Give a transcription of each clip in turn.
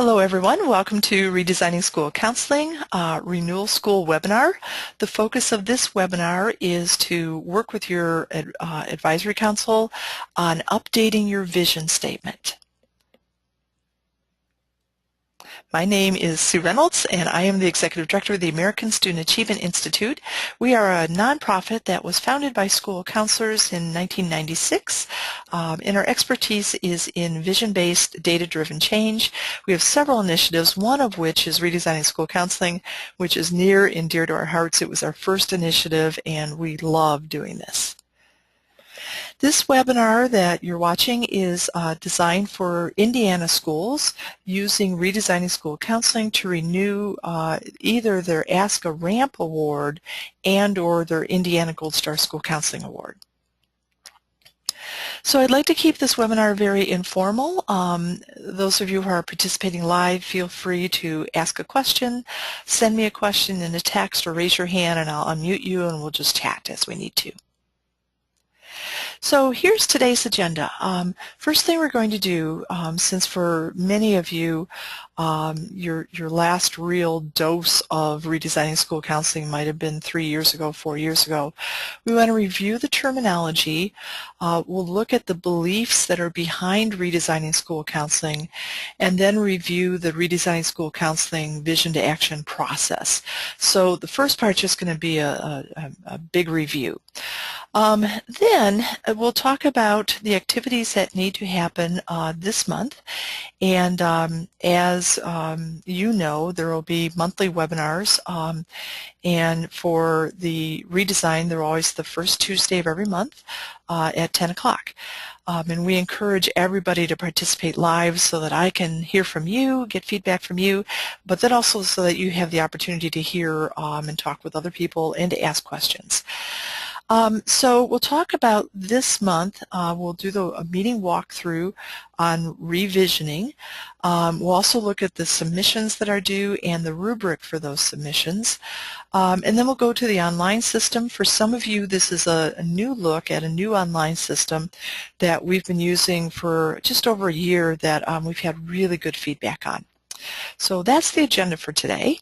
Hello everyone, welcome to Redesigning School Counseling Renewal School webinar. The focus of this webinar is to work with your advisory council on updating your vision statement. My name is Sue Reynolds, and I am the Executive Director of the American Student Achievement Institute. We are a nonprofit that was founded by school counselors in 1996, and our expertise is in vision-based, data-driven change. We have several initiatives, one of which is Redesigning School Counseling, which is near and dear to our hearts. It was our first initiative, and we love doing this. This webinar that you're watching is designed for Indiana schools using Redesigning School Counseling to renew either their Ask a Ramp Award and or their Indiana Gold Star School Counseling Award. So I'd like to keep this webinar very informal. Those of you who are participating live, feel free to ask a question, send me a question in a text, or raise your hand and I'll unmute you and we'll just chat as we need to. So here's today's agenda. First thing we're going to do, since for many of you, your last real dose of Redesigning School Counseling might have been 3 years ago, 4 years ago, we want to review the terminology. We'll look at the beliefs that are behind Redesigning School Counseling, and then review the Redesigning School Counseling Vision to Action process. So the first part is just going to be a big review. Then we'll talk about the activities that need to happen this month, and as you know, there will be monthly webinars, and for the redesign, they're always the first Tuesday of every month at 10 o'clock. And we encourage everybody to participate live so that I can hear from you, get feedback from you, but then also so that you have the opportunity to hear and talk with other people and to ask questions. So we'll talk about this month. We'll do a meeting walkthrough on revisioning. We'll also look at the submissions that are due and the rubric for those submissions. And then we'll go to the online system. For some of you, this is a new look at a new online system that we've been using for just over a year that we've had really good feedback on. So that's the agenda for today,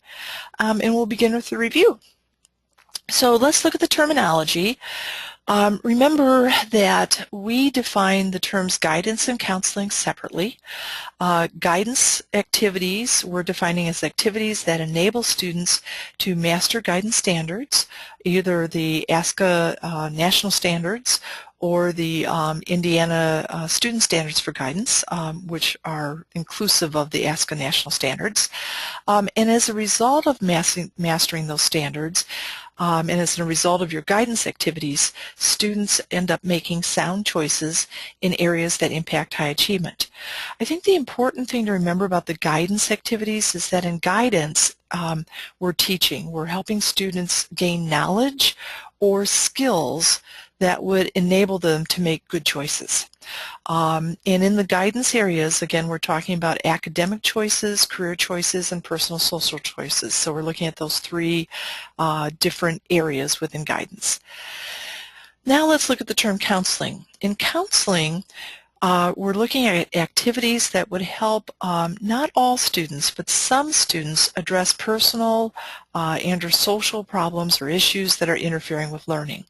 and we'll begin with the review. So let's look at the terminology. Remember that we define the terms guidance and counseling separately. Guidance activities we're defining as activities that enable students to master guidance standards, either the ASCA national standards or the Indiana student standards for guidance, which are inclusive of the ASCA national standards. And as a result of mastering those standards, and as a result of your guidance activities, students end up making sound choices in areas that impact high achievement. I think the important thing to remember about the guidance activities is that in guidance, we're teaching, we're helping students gain knowledge or skills that would enable them to make good choices. And in the guidance areas, again, we're talking about academic choices, career choices, and personal social choices. So we're looking at those three different areas within guidance. Now let's look at the term counseling. In counseling, we're looking at activities that would help not all students, but some students address personal and or social problems or issues that are interfering with learning.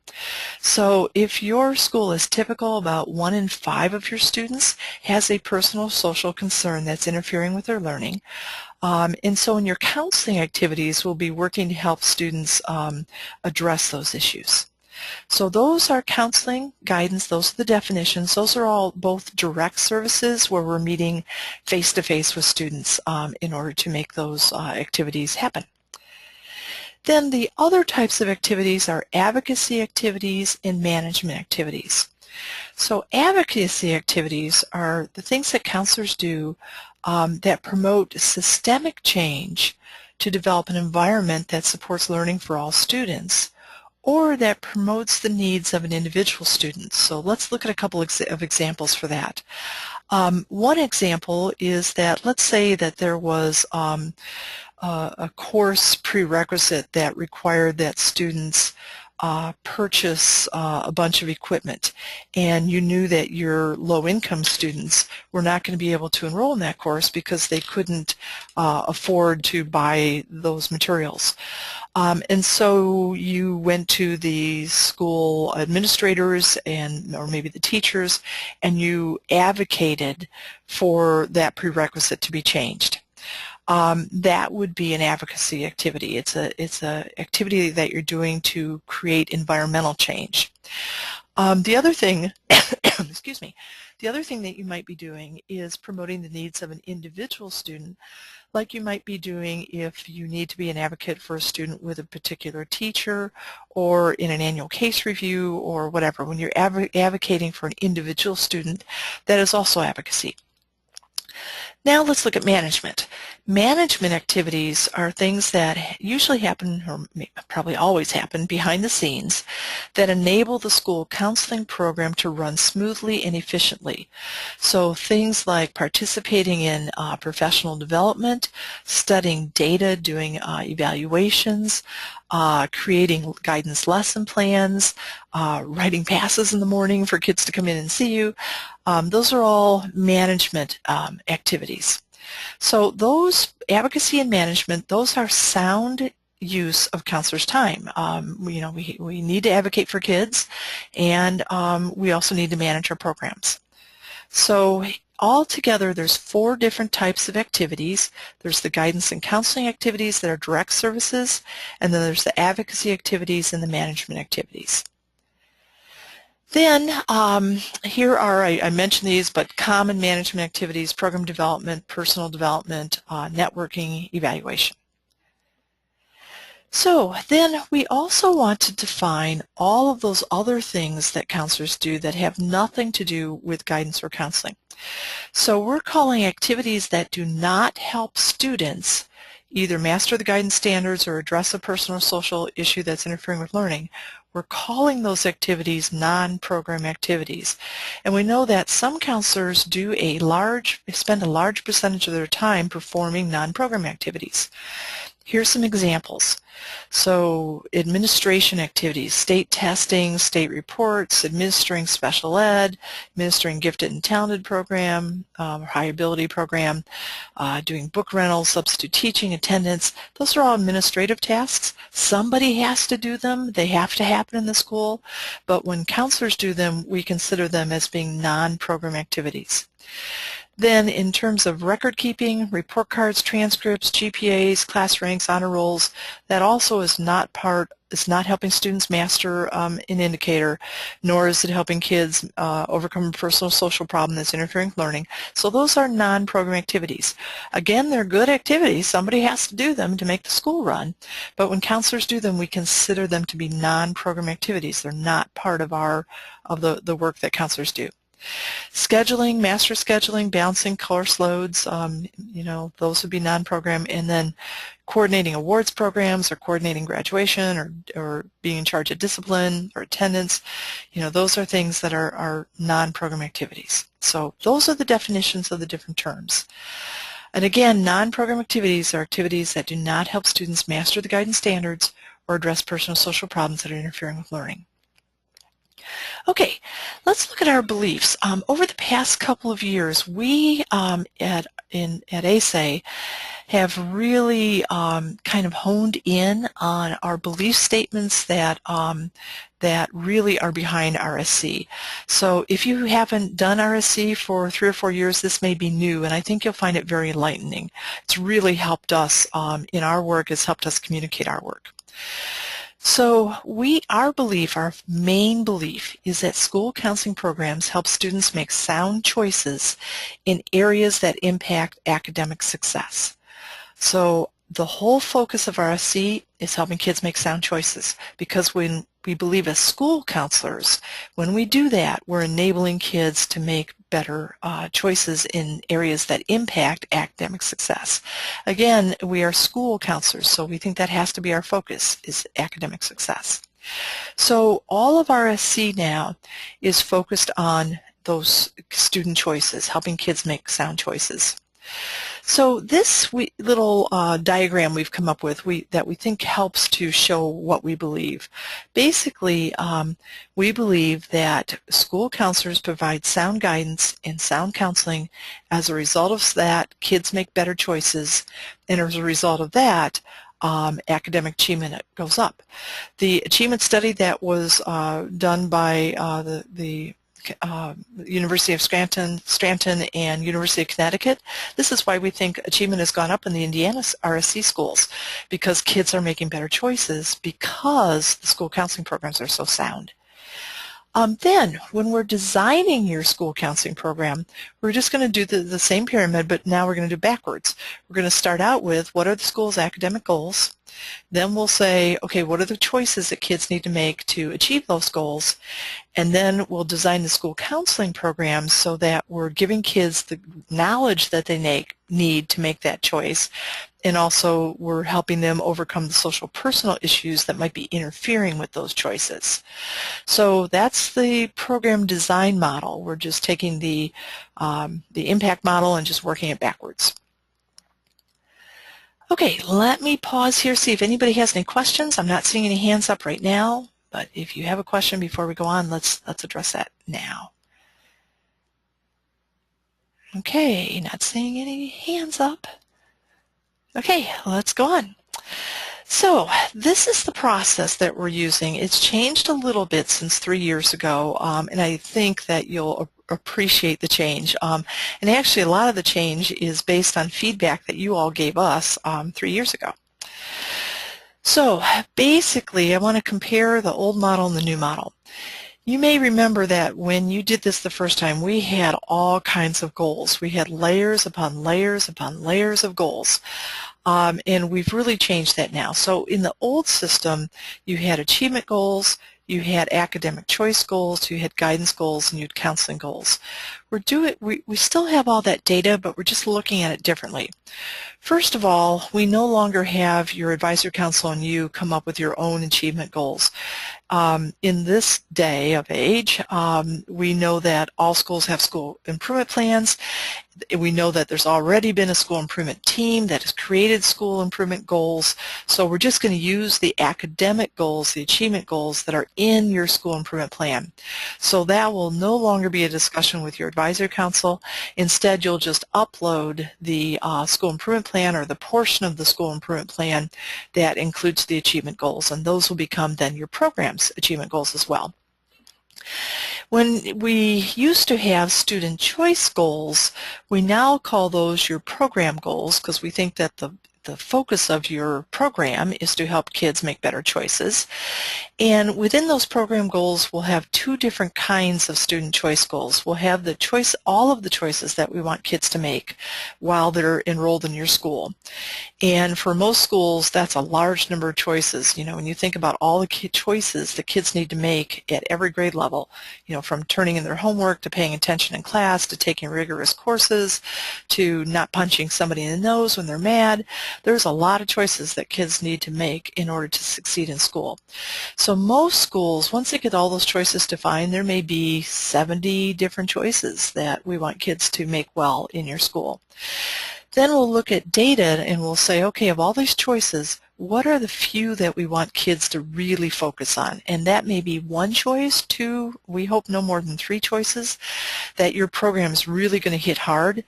So if your school is typical, about 1 in 5 of your students has a personal social concern that's interfering with their learning. And so in your counseling activities, we'll be working to help students address those issues. So those are counseling, guidance, those are the definitions. Those are all both direct services where we're meeting face-to-face with students in order to make those activities happen. Then the other types of activities are advocacy activities and management activities. So advocacy activities are the things that counselors do that promote systemic change to develop an environment that supports learning for all students, or that promotes the needs of an individual student. So let's look at a couple of examples for that. One example is that let's say that there was a course prerequisite that required that students purchase a bunch of equipment, and you knew that your low-income students were not going to be able to enroll in that course because they couldn't afford to buy those materials. And so you went to the school administrators or maybe the teachers, and you advocated for that prerequisite to be changed. That would be an advocacy activity. It's a activity that you're doing to create environmental change. The other thing, excuse me, the other thing that you might be doing is promoting the needs of an individual student, like you might be doing if you need to be an advocate for a student with a particular teacher or in an annual case review or whatever. When you're advocating for an individual student, that is also advocacy. Now let's look at management. Management activities are things that usually happen, or probably always happen, behind the scenes that enable the school counseling program to run smoothly and efficiently. So things like participating in professional development, studying data, doing evaluations, creating guidance lesson plans, writing passes in the morning for kids to come in and see you. Those are all management activities. So those advocacy and management, those are sound use of counselors' time. We need to advocate for kids, and we also need to manage our programs. So altogether, there's 4 different types of activities. There's the guidance and counseling activities that are direct services, and then there's the advocacy activities and the management activities. Then here are, I mentioned these, but common management activities: program development, personal development, networking, evaluation. So then we also want to define all of those other things that counselors do that have nothing to do with guidance or counseling. So we're calling activities that do not help students either master the guidance standards or address a personal or social issue that's interfering with learning. We're calling those activities non-program activities. And we know that some counselors spend a large percentage of their time performing non-program activities. Here's some examples. So administration activities: state testing, state reports, administering special ed, administering gifted and talented program, high ability program, doing book rentals, substitute teaching, attendance. Those are all administrative tasks. Somebody has to do them. They have to happen in the school. But when counselors do them, we consider them as being non-program activities. Then in terms of record keeping, report cards, transcripts, GPAs, class ranks, honor rolls, that also is not helping students master an indicator, nor is it helping kids overcome a personal social problem that's interfering with learning. So those are non-program activities. Again, they're good activities. Somebody has to do them to make the school run. But when counselors do them, we consider them to be non-program activities. They're not part of the work that counselors do. Scheduling, master scheduling, balancing course loads, those would be non-program. And then coordinating awards programs or coordinating graduation or being in charge of discipline or attendance, those are things that are non-program activities. So those are the definitions of the different terms. And again, non-program activities are activities that do not help students master the guidance standards or address personal social problems that are interfering with learning. Okay, let's look at our beliefs. Over the past couple of years, we at ASA have really kind of honed in on our belief statements that really are behind RSC. So if you haven't done RSC for 3 or 4 years, this may be new, and I think you'll find it very enlightening. It's really helped us in our work. It's helped us communicate our work. So our main belief is that school counseling programs help students make sound choices in areas that impact academic success. So the whole focus of RSC is helping kids make sound choices, because when we believe as school counselors, when we do that, we're enabling kids to make better choices in areas that impact academic success. Again, we are school counselors, so we think that has to be our focus, is academic success. So all of RSC now is focused on those student choices, helping kids make sound choices. So this little diagram we've come up with that we think helps to show what we believe. Basically, we believe that school counselors provide sound guidance and sound counseling. As a result of that, kids make better choices, and as a result of that, academic achievement goes up. The achievement study that was done by the University of Scranton and University of Connecticut. This is why we think achievement has gone up in the Indiana RSC schools, because kids are making better choices because the school counseling programs are so sound. Then, when we're designing your school counseling program, we're just going to do the same pyramid, but now we're going to do backwards. We're going to start out with what are the school's academic goals. Then we'll say, okay, what are the choices that kids need to make to achieve those goals? And then we'll design the school counseling programs so that we're giving kids the knowledge that they need to make that choice. And also we're helping them overcome the social personal issues that might be interfering with those choices. So that's the program design model. We're just taking the impact model and just working it backwards. Okay, let me pause here, see if anybody has any questions. I'm not seeing any hands up right now, but if you have a question before we go on, let's address that now. Okay, not seeing any hands up. Okay, let's go on. So this is the process that we're using. It's changed a little bit since 3 years ago, and I think that you'll appreciate the change. And actually a lot of the change is based on feedback that you all gave us 3 years ago. So basically I want to compare the old model and the new model. You may remember that when you did this the first time, we had all kinds of goals. We had layers upon layers upon layers of goals. And we've really changed that now. So in the old system, you had achievement goals, you had academic choice goals, you had guidance goals, and you had counseling goals. We still have all that data, but we're just looking at it differently. First of all, we no longer have your advisor council and you come up with your own achievement goals. In this day of age, we know that all schools have school improvement plans. We know that there's already been a school improvement team that has created school improvement goals. So we're just going to use the academic goals, the achievement goals that are in your school improvement plan. So that will no longer be a discussion with your advisor council. Instead, you'll just upload the school improvement plan or the portion of the school improvement plan that includes the achievement goals, and those will become then your program's achievement goals as well. When we used to have student choice goals, we now call those your program goals because we think that the focus of your program is to help kids make better choices. And within those program goals, we'll have two different kinds of student choice goals. We'll have all of the choices that we want kids to make while they're enrolled in your school. And for most schools, that's a large number of choices. You know, when you think about all the choices that kids need to make at every grade level, you know, from turning in their homework to paying attention in class to taking rigorous courses to not punching somebody in the nose when they're mad, there's a lot of choices that kids need to make in order to succeed in school. So most schools, once they get all those choices defined, there may be 70 different choices that we want kids to make well in your school. Then we'll look at data and we'll say, okay, of all these choices, what are the few that we want kids to really focus on? And that may be one choice, two, we hope no more than 3 choices that your program is really going to hit hard,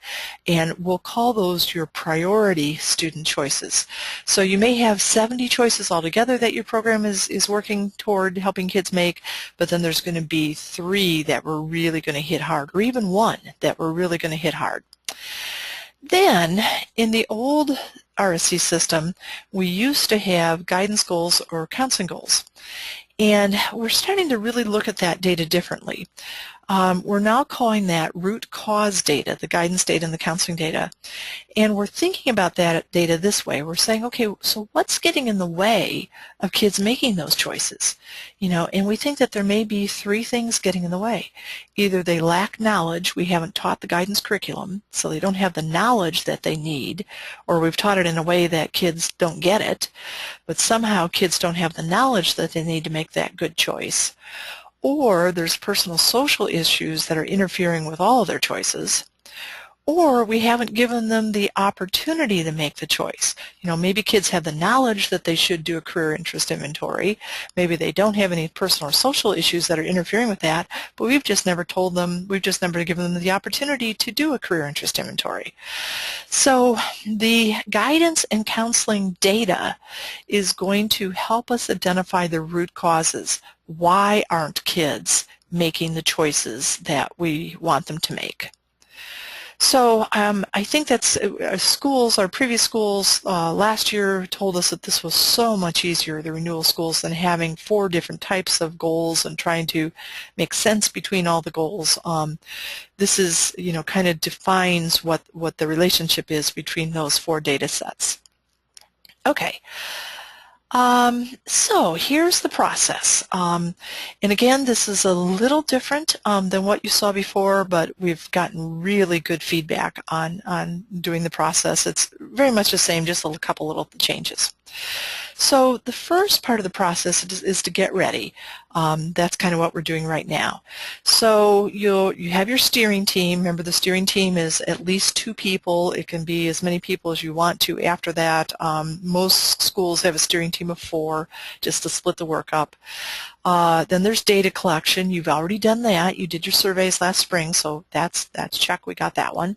and we'll call those your priority student choices. So you may have 70 choices altogether that your program is working toward helping kids make, but then there's going to be 3 that we're really going to hit hard, or even 1 that we're really going to hit hard. Then, in the old RSC system, we used to have guidance goals or counseling goals. And we're starting to really look at that data differently. We're now calling that root cause data, the guidance data and the counseling data. And we're thinking about that data this way. We're saying, okay, so what's getting in the way of kids making those choices? You know, and we think that there may be 3 things getting in the way. Either they lack knowledge, we haven't taught the guidance curriculum, so they don't have the knowledge that they need, or we've taught it in a way that kids don't get it, but somehow kids don't have the knowledge that they need to make that good choice. Or there's personal social issues that are interfering with all of their choices. or we haven't given them the opportunity to make the choice. You know, maybe kids have the knowledge that they should do a career interest inventory. Maybe they don't have any personal or social issues that are interfering with that, but we've just never told them, we've just never given them the opportunity to do a career interest inventory. So the guidance and counseling data is going to help us identify the root causes. Why aren't kids making the choices that we want them to make? So I think that's schools, our previous schools last year told us that this was so much easier, the renewal schools, than having 4 different types of goals and trying to make sense between all the goals. This is, you know, kind of defines what the relationship is between those 4 data sets. Okay. So here's the process. And again, this is a little different than what you saw before, but we've gotten really good feedback on doing the process. It's very much the same, just a couple little changes. So the first part of the process is to get ready. That's kind of what we're doing right now. So you have your steering team. Remember, the steering team is at least 2 people. It can be as many people as you want to after that. Most schools have a steering team of 4 just to split the work up. Then there's data collection. You've already done that. You did your surveys last spring, so that's check. We got that one.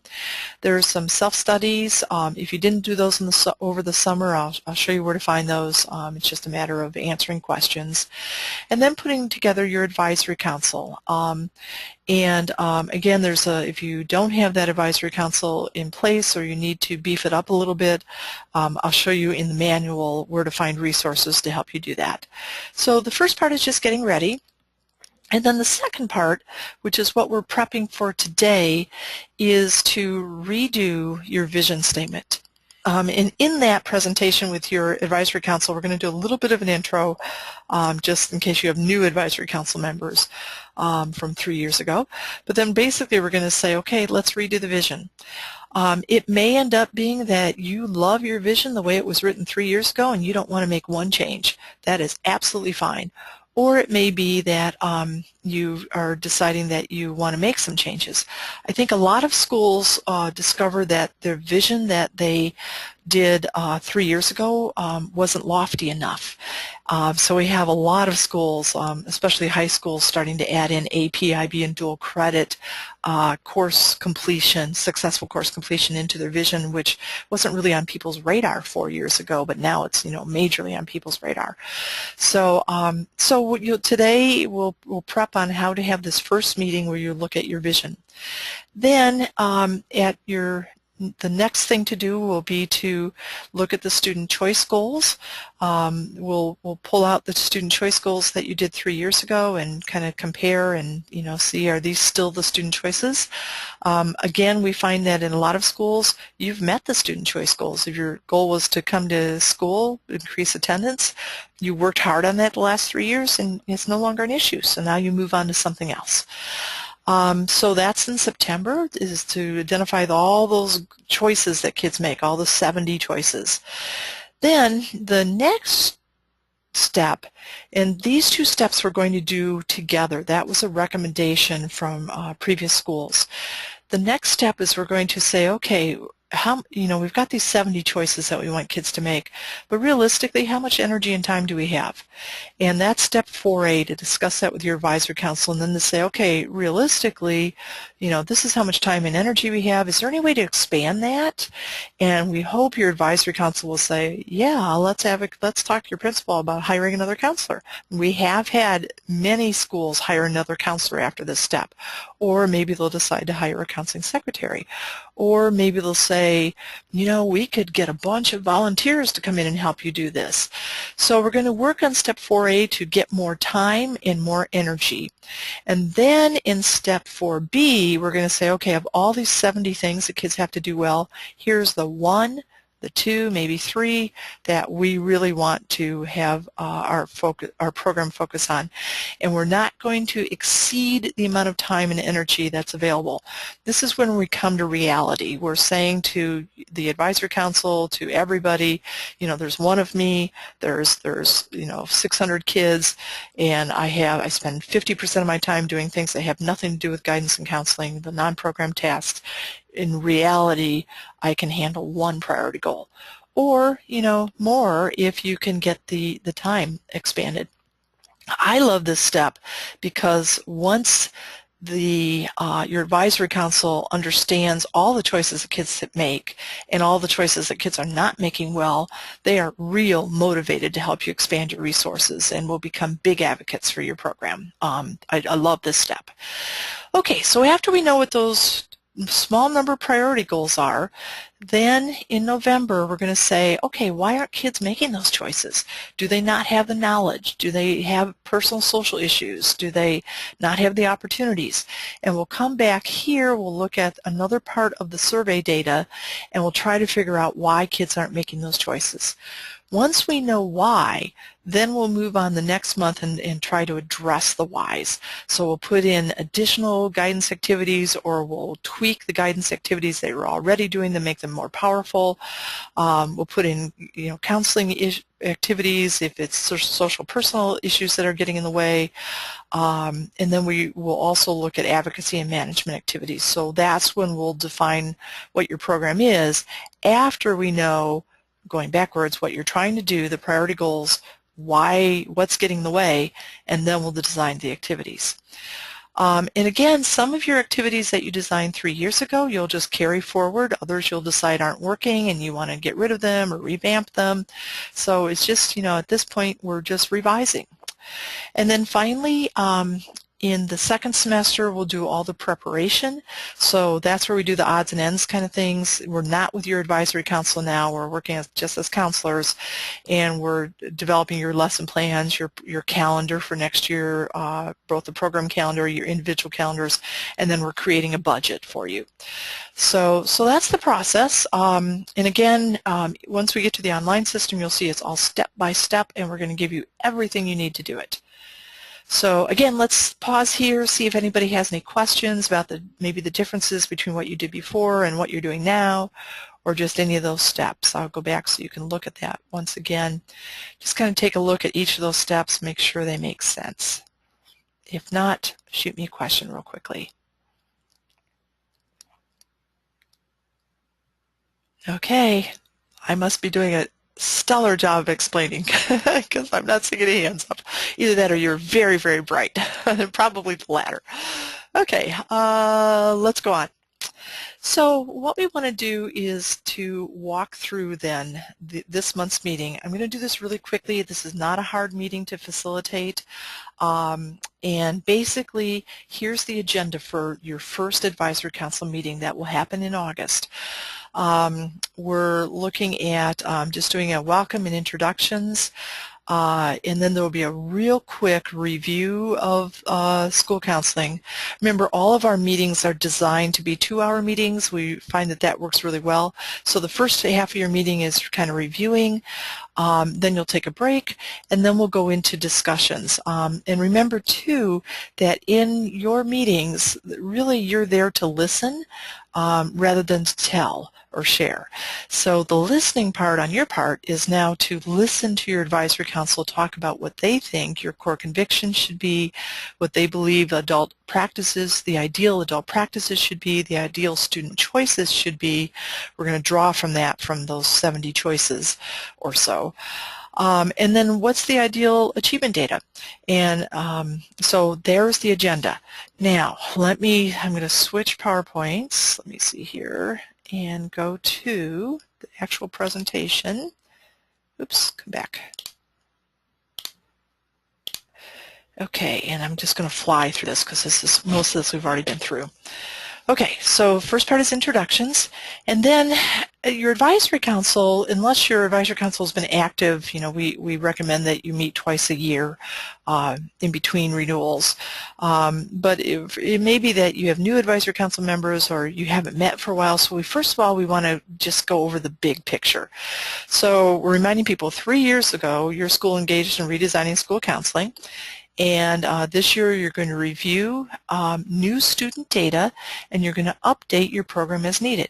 There's some self-studies. If you didn't do those over the summer, I'll show you where to find those. It's just a matter of answering questions. And then putting together your advisory council. Again, there's if you don't have that advisory council in place or you need to beef it up a little bit, I'll show you in the manual where to find resources to help you do that. So the first part is just getting ready. And then the second part, which is what we're prepping for today, is to redo your vision statement. And in that presentation with your advisory council, we're going to do a little bit of an intro just in case you have new advisory council members from 3 years ago. But then basically we're going to say, okay, let's redo the vision. It may end up being that you love your vision the way it was written 3 years ago and you don't want to make one change. That is absolutely fine. Or it may be that you are deciding that you want to make some changes. I think a lot of schools discover that their vision that they did 3 years ago wasn't lofty enough. So we have a lot of schools, especially high schools, starting to add in AP, IB, and dual credit course completion, successful course completion into their vision, which wasn't really on people's radar 4 years ago, but now it's, you know, majorly on people's radar. So today we'll prep on how to have this first meeting where you look at your vision. Then the next thing to do will be to look at the student choice goals. We'll pull out the student choice goals that you did 3 years ago and kind of compare and, you know, see, are these still the student choices? Again, we find that in a lot of schools you've met the student choice goals. If your goal was to come to school, increase attendance, you worked hard on that the last 3 years and it's no longer an issue, so now you move on to something else. So that's in September, is to identify all those choices that kids make, all the 70 choices. Then the next step, and these 2 steps we're going to do together. That was a recommendation from previous schools. The next step is we're going to say, okay, we've got these 70 choices that we want kids to make, but realistically, how much energy and time do we have? And that's step 4A, to discuss that with your advisory council, and then to say, okay, realistically, this is how much time and energy we have. Is there any way to expand that? And we hope your advisory council will say, yeah, let's talk to your principal about hiring another counselor. We have had many schools hire another counselor after this step, or maybe they'll decide to hire a counseling secretary, or maybe they'll say, we could get a bunch of volunteers to come in and help you do this. So we're going to work on step 4A to get more time and more energy. And then in step 4B, we're going to say, okay, of all these 70 things that kids have to do well, here's the 1, the 2, maybe 3 that we really want to have our program focus on. And we're not going to exceed the amount of time and energy that's available. This is when we come to reality. We're saying to the advisory council, to everybody, there's one of me, there's 600 kids, and I spend 50% of my time doing things that have nothing to do with guidance and counseling, the non-program tasks. in reality I can handle one priority goal, or more if you can get the time expanded. I love this step because once your advisory council understands all the choices that kids make and all the choices that kids are not making well, they are real motivated to help you expand your resources and will become big advocates for your program. I love this step. Okay, so after we know what those small number priority goals are, then in November we're going to say, okay, why aren't kids making those choices? Do they not have the knowledge? Do they have personal social issues? Do they not have the opportunities? And we'll come back here, we'll look at another part of the survey data, and we'll try to figure out why kids aren't making those choices. Once we know why, then we'll move on the next month and try to address the whys. So we'll put in additional guidance activities, or we'll tweak the guidance activities they were already doing to make them more powerful. We'll put in counseling activities if it's social personal issues that are getting in the way. And then we will also look at advocacy and management activities. So that's when we'll define what your program is after we know, going backwards, what you're trying to do, the priority goals, what's getting in the way, and then we'll design the activities. And again, some of your activities that you designed 3 years ago, you'll just carry forward. Others you'll decide aren't working and you want to get rid of them or revamp them. So it's just, at this point, we're just revising. And then finally, in the second semester, we'll do all the preparation. So that's where we do the odds and ends kind of things. We're not with your advisory council now. We're working just as counselors, and we're developing your lesson plans, your calendar for next year, both the program calendar, your individual calendars, and then we're creating a budget for you. So that's the process. And again, once we get to the online system, you'll see it's all step by step, and we're going to give you everything you need to do it. So again, let's pause here, see if anybody has any questions about maybe the differences between what you did before and what you're doing now, or just any of those steps. I'll go back so you can look at that once again. Just kind of take a look at each of those steps, make sure they make sense. If not, shoot me a question real quickly. Okay, I must be doing a stellar job of explaining because I'm not seeing any hands up. Either that or you're very, very bright. Probably the latter. Okay, let's go on. So what we want to do is to walk through then this month's meeting. I'm going to do this really quickly. This is not a hard meeting to facilitate. And basically, here's the agenda for your first advisory council meeting that will happen in August. We're looking at just doing a welcome and introductions, and then there will be a real quick review of school counseling. Remember, all of our meetings are designed to be 2-hour meetings. We find that works really well. So the first half of your meeting is kind of reviewing, then you'll take a break, and then we'll go into discussions. And remember, too, that in your meetings, really you're there to listen rather than to tell or share. So the listening part on your part is now to listen to your advisory council talk about what they think your core convictions should be, what they believe adult practices, the ideal adult practices should be, the ideal student choices should be. We're going to draw from that, from those 70 choices or so. And then what's the ideal achievement data? And so there's the agenda. Now, I'm going to switch PowerPoints. Let me see here and go to the actual presentation. Oops, come back. Okay, and I'm just going to fly through this because most of this we've already been through. Okay, so first part is introductions, and then your advisory council, unless your advisory council has been active, we recommend that you meet twice a year in between renewals. But it may be that you have new advisory council members or you haven't met for a while, so first of all, we want to just go over the big picture. So we're reminding people 3 years ago, your school engaged in redesigning school counseling. And this year you're going to review new student data, and you're going to update your program as needed.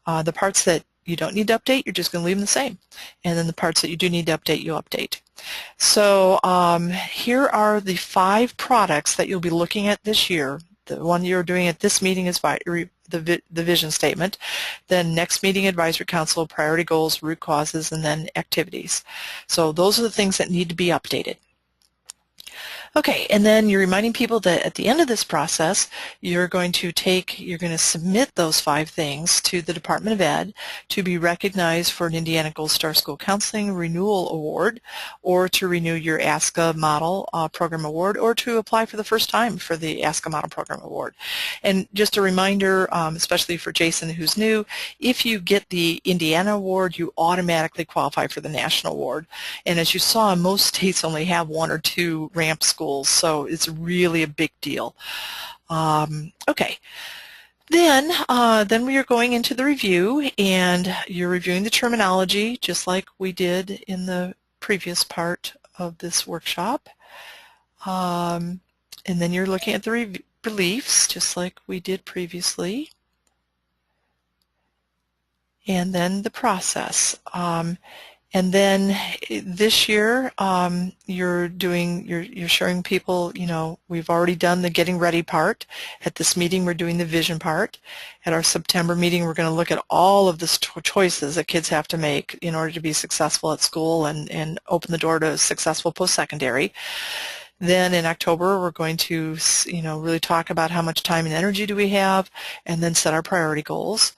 The parts that you don't need to update, you're just going to leave them the same. And then the parts that you do need to update, you'll update. So here are the 5 products that you'll be looking at this year. The one you're doing at this meeting is the vision statement, then next meeting advisory council, priority goals, root causes, and then activities. So those are the things that need to be updated. Okay, and then you're reminding people that at the end of this process, you're going to submit those 5 things to the Department of Ed to be recognized for an Indiana Gold Star School Counseling Renewal Award, or to renew your ASCA Model Program Award, or to apply for the first time for the ASCA Model Program Award. And just a reminder, especially for Jason who's new, if you get the Indiana Award, you automatically qualify for the National Award. And as you saw, most states only have 1 or 2 ramp schools, so it's really a big deal. Okay, then we are going into the review, and you're reviewing the terminology just like we did in the previous part of this workshop. And then you're looking at the reliefs just like we did previously. And then the process. And then this year, you're showing people, we've already done the getting ready part. At this meeting, we're doing the vision part. At our September meeting, we're going to look at all of the choices that kids have to make in order to be successful at school and open the door to successful post-secondary. Then in October, we're going to, really talk about how much time and energy do we have, and then set our priority goals.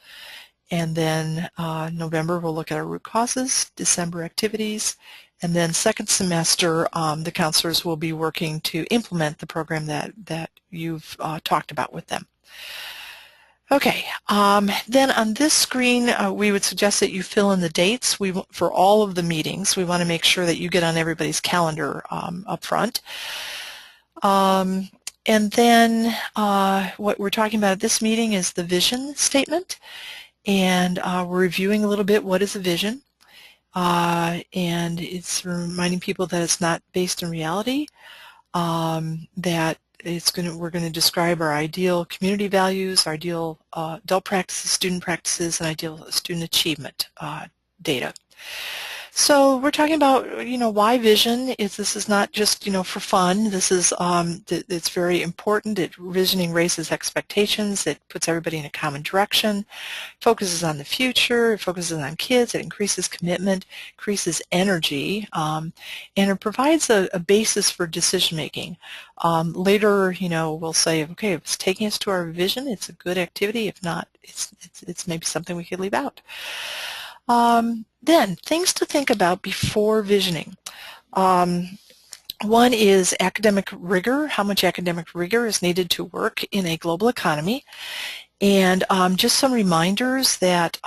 And then November, we'll look at our root causes, December activities, and then second semester, the counselors will be working to implement the program that you've talked about with them. Okay, then on this screen, we would suggest that you fill in the dates for all of the meetings. We want to make sure that you get on everybody's calendar up front. And then what we're talking about at this meeting is the vision statement. And we're reviewing a little bit what is a vision, and it's reminding people that it's not based in reality, that we're going to describe our ideal community values, our ideal adult practices, student practices, and ideal student achievement data. So we're talking about, why vision. This is not just, for fun. This is, it's very important. Visioning raises expectations. It puts everybody in a common direction, focuses on the future, it focuses on kids, it increases commitment, increases energy, and it provides a basis for decision making. Later, we'll say, okay, if it's taking us to our vision, it's a good activity. If not, it's maybe something we could leave out. Then, things to think about before visioning. One is academic rigor, how much academic rigor is needed to work in a global economy. And just some reminders that,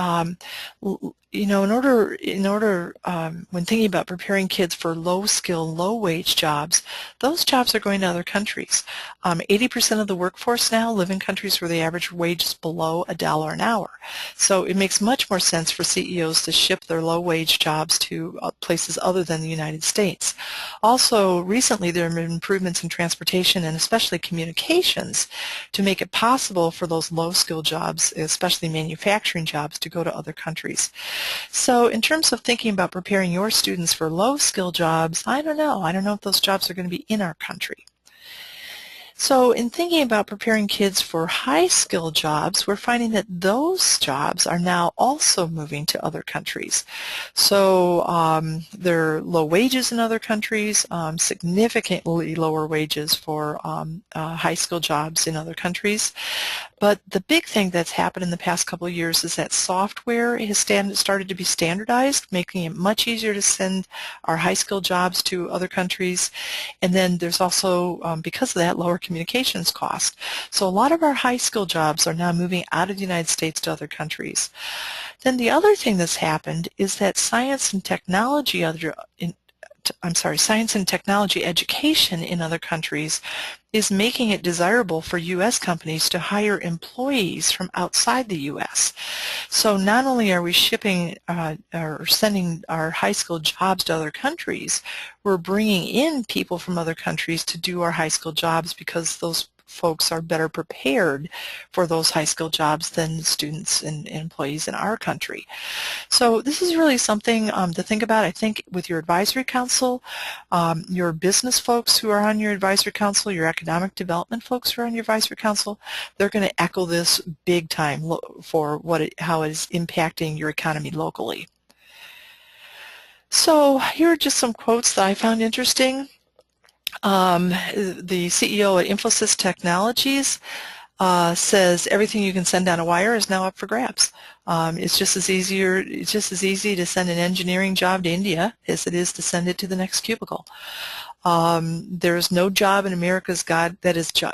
in order when thinking about preparing kids for low-skill, low-wage jobs, those jobs are going to other countries. 80% of the workforce now live in countries where the average wage is below $1 an hour. So it makes much more sense for CEOs to ship their low-wage jobs to places other than the United States. Also, recently there have been improvements in transportation and especially communications to make it possible for those low-skill jobs, especially manufacturing jobs, to go to other countries. So in terms of thinking about preparing your students for low-skill jobs, I don't know if those jobs are going to be in our country. So in thinking about preparing kids for high-skill jobs, we're finding that those jobs are now also moving to other countries. So there are low wages in other countries, significantly lower wages for high-skill jobs in other countries. But the big thing that's happened in the past couple of years is that software has started to be standardized, making it much easier to send our high-skill jobs to other countries. And then there's also, because of that, lower communications cost. So a lot of our high-skill jobs are now moving out of the United States to other countries. Then the other thing that's happened is that science and technology education in other countries is making it desirable for U.S. companies to hire employees from outside the U.S. So not only are we shipping or sending our high-school jobs to other countries, we're bringing in people from other countries to do our high-school jobs because those folks are better prepared for those high-skilled jobs than students and employees in our country. So this is really something to think about. I think with your advisory council, your business folks who are on your advisory council, your economic development folks who are on your advisory council, they're going to echo this big time for how it is impacting your economy locally. So here are just some quotes that I found interesting. The CEO at Infosys Technologies says everything you can send down a wire is now up for grabs. It's just as easy to send an engineering job to India as it is to send it to the next cubicle. There is no job in America's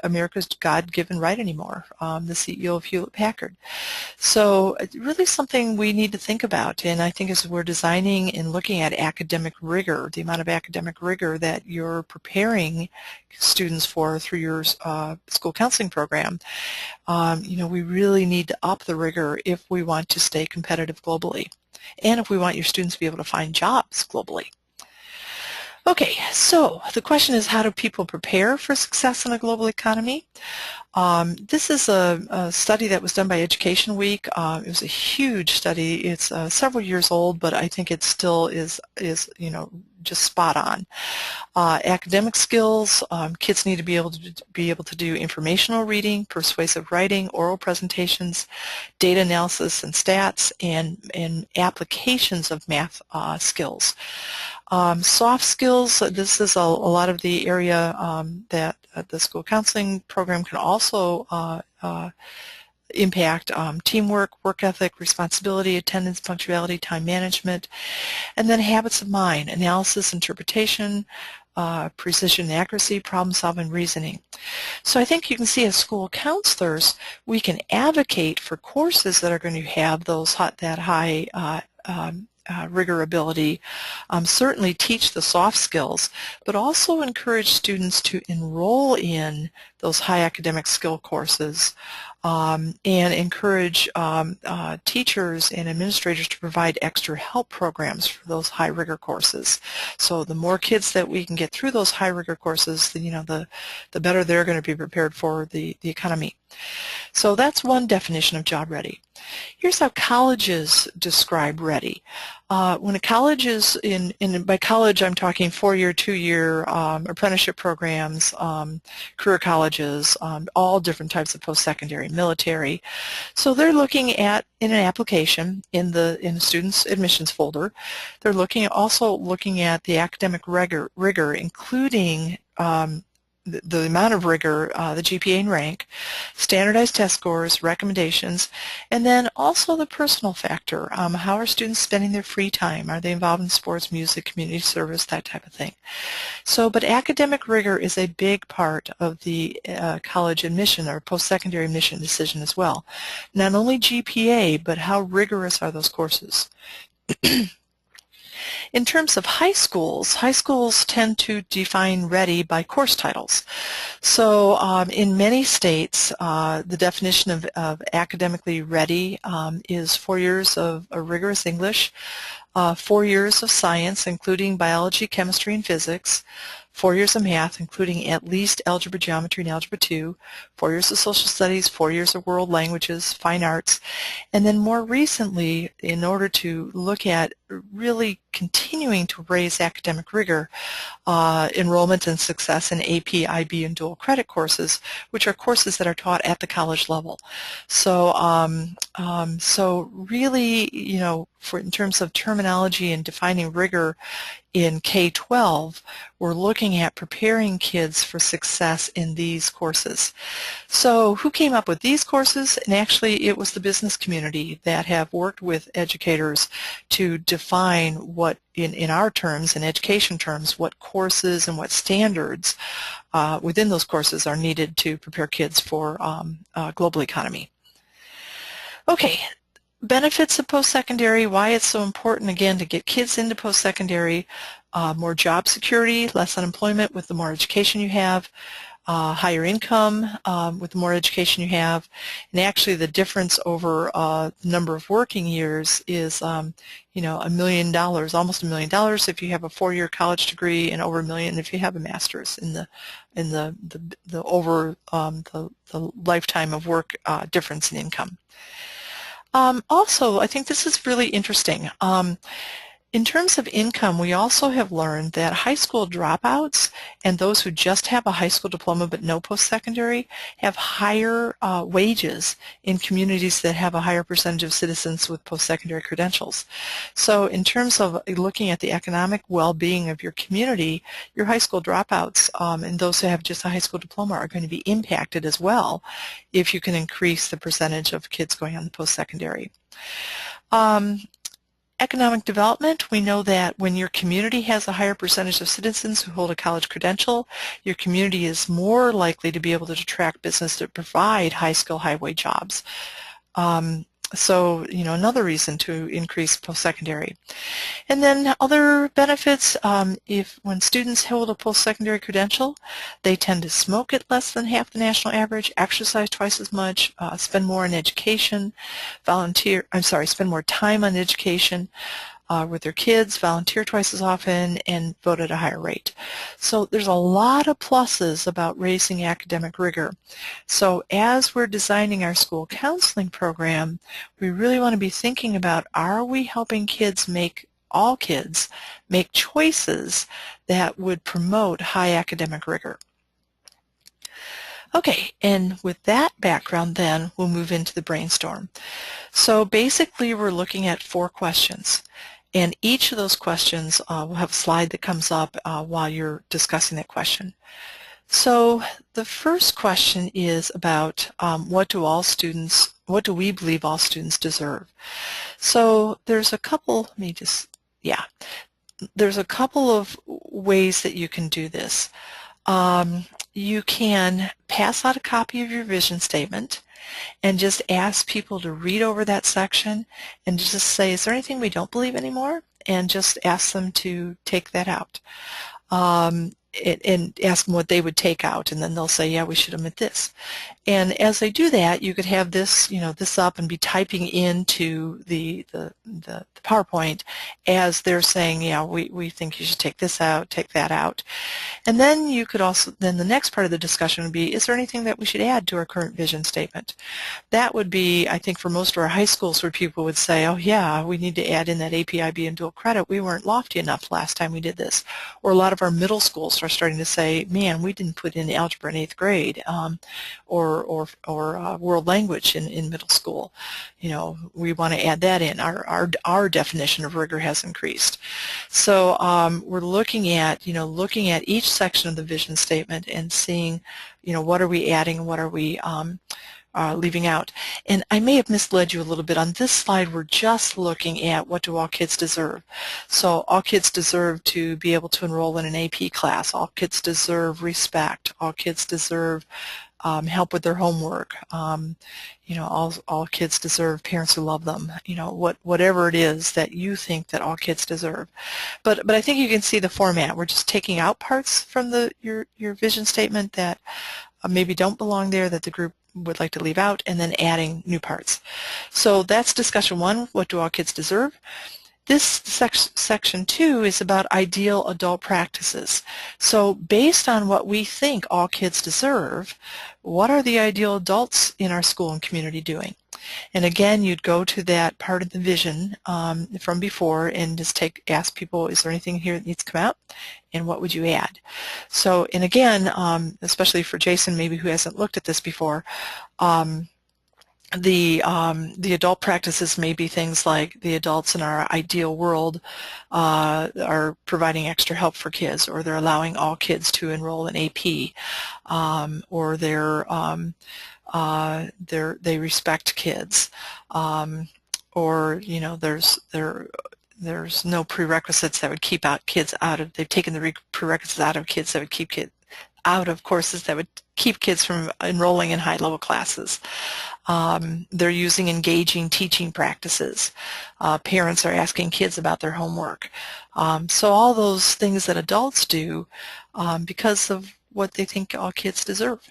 America's God-given right anymore. The CEO of Hewlett-Packard. So really something we need to think about, and I think as we're designing and looking at academic rigor, the amount of academic rigor that you're preparing students for through your school counseling program, we really need to up the rigor if we want to stay competitive globally, and if we want your students to be able to find jobs globally. Okay, so the question is, how do people prepare for success in a global economy? This is a study that was done by Education Week. It was a huge study. It's several years old, but I think it still is just spot on. Academic skills, kids need to be able to do informational reading, persuasive writing, oral presentations, data analysis and stats, and applications of math skills. Soft skills, this is a lot of the area that the school counseling program can also impact: teamwork, work ethic, responsibility, attendance, punctuality, time management, and then habits of mind, analysis, interpretation, precision and accuracy, problem solving, reasoning. So I think you can see as school counselors, we can advocate for courses that are going to have that high rigor ability, certainly teach the soft skills, but also encourage students to enroll in those high academic skill courses, and encourage teachers and administrators to provide extra help programs for those high rigor courses. So the more kids that we can get through those high rigor courses, the better they're going to be prepared for the economy. So that's one definition of job ready. Here's how colleges describe ready. When a college is by college I'm talking 4-year, 2-year apprenticeship programs, career colleges, all different types of post-secondary, military. So they're looking at, in an application in the student's admissions folder, they're also looking at the academic rigor, including the amount of rigor, the GPA and rank, standardized test scores, recommendations, and then also the personal factor. How are students spending their free time? Are they involved in sports, music, community service, that type of thing? So, but academic rigor is a big part of the college admission or post-secondary admission decision as well. Not only GPA, but how rigorous are those courses? In terms of high schools tend to define ready by course titles. So in many states, the definition of academically ready is 4 years of rigorous English, 4 years of science, including biology, chemistry, and physics, 4 years of math, including at least algebra, geometry, and algebra 2, 4 years of social studies, 4 years of world languages, fine arts, and then more recently, in order to look at really continuing to raise academic rigor, enrollment and success in AP, IB, and dual credit courses, which are courses that are taught at the college level. So, so really, in terms of terminology and defining rigor in K-12, we're looking at preparing kids for success in these courses. So who came up with these courses? And actually it was the business community that have worked with educators to define what, in our terms, in education terms, what courses and what standards within those courses are needed to prepare kids for a global economy. Okay. Benefits of post-secondary, why it's so important, again, to get kids into post-secondary, more job security, less unemployment with the more education you have, higher income with the more education you have. And actually the difference over number of working years is you know, $1 million, almost $1 million if you have a 4-year college degree, and over $1 million if you have a master's in the over the lifetime of work difference in income. Also, I think this is really interesting. In terms of income, we also have learned that high school dropouts and those who just have a high school diploma but no post-secondary have higher wages in communities that have a higher percentage of citizens with post-secondary credentials. So in terms of looking at the economic well-being of your community, your high school dropouts and those who have just a high school diploma are going to be impacted as well if you can increase the percentage of kids going on the post-secondary. Economic development, we know that when your community has a higher percentage of citizens who hold a college credential, your community is more likely to be able to attract business that provide high-skill, high-wage jobs. So, you know, another reason to increase post-secondary. And then other benefits, when students hold a post-secondary credential, they tend to smoke at less than half the national average, exercise twice as much, spend more on education, spend more time on education with their kids, volunteer twice as often, and vote at a higher rate. So there's a lot of pluses about raising academic rigor. So as we're designing our school counseling program, we really want to be thinking about, are we helping all kids make choices that would promote high academic rigor? Okay, and with that background then, we'll move into the brainstorm. So basically we're looking at 4 questions. And each of those questions will have a slide that comes up while you're discussing that question. So the first question is about what do we believe all students deserve? So there's a couple, there's a couple of ways that you can do this. You can pass out a copy of your vision statement and just ask people to read over that section and just say, is there anything we don't believe anymore? And just ask them to take that out. And ask them what they would take out, and then they'll say, yeah, we should omit this. And as they do that, you could have this, this up and be typing into the PowerPoint as they're saying, yeah, we think you should take this out, take that out. And then you could also, then the next part of the discussion would be, is there anything that we should add to our current vision statement? That would be, I think, for most of our high schools where people would say, oh yeah, we need to add in that APIB and dual credit. We weren't lofty enough last time we did this. Or a lot of our middle schools are starting to say, man, we didn't put in algebra in 8th grade, or world language in middle school. We want to add that in. Our definition of rigor has increased. So we're looking at each section of the vision statement and seeing, what are we adding, what are we leaving out. And I may have misled you a little bit. On this slide, we're just looking at what do all kids deserve. So all kids deserve to be able to enroll in an AP class. All kids deserve respect. All kids deserve help with their homework. All kids deserve parents who love them. Whatever it is that you think that all kids deserve. But I think you can see the format. We're just taking out parts from your vision statement that maybe don't belong there, that the group would like to leave out, and then adding new parts. So that's discussion 1, what do all kids deserve? This section 2 is about ideal adult practices. So based on what we think all kids deserve, what are the ideal adults in our school and community doing? And again, you'd go to that part of the vision from before and just ask people, is there anything here that needs to come out? And what would you add? So, and again, especially for Jason, maybe who hasn't looked at this before, the adult practices may be things like the adults in our ideal world are providing extra help for kids, or they're allowing all kids to enroll in AP, or they respect kids, or there's no prerequisites that would keep they've taken the prerequisites out of kids that would keep kids out of courses that would keep kids from enrolling in high-level classes. They're using engaging teaching practices. Parents are asking kids about their homework. So all those things that adults do, because of what they think all kids deserve.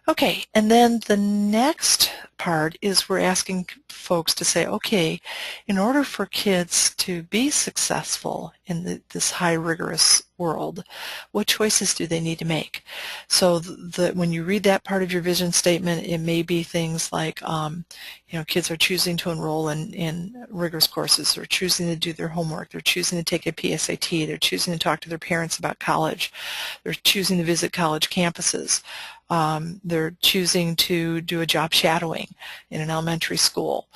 Okay, and then the next part is we're asking folks to say, okay, in order for kids to be successful in this high rigorous world, what choices do they need to make? So when you read that part of your vision statement, it may be things like, kids are choosing to enroll in rigorous courses, they're choosing to do their homework, they're choosing to take a PSAT, they're choosing to talk to their parents about college, they're choosing to visit college campuses. They're choosing to do a job shadowing in an elementary school.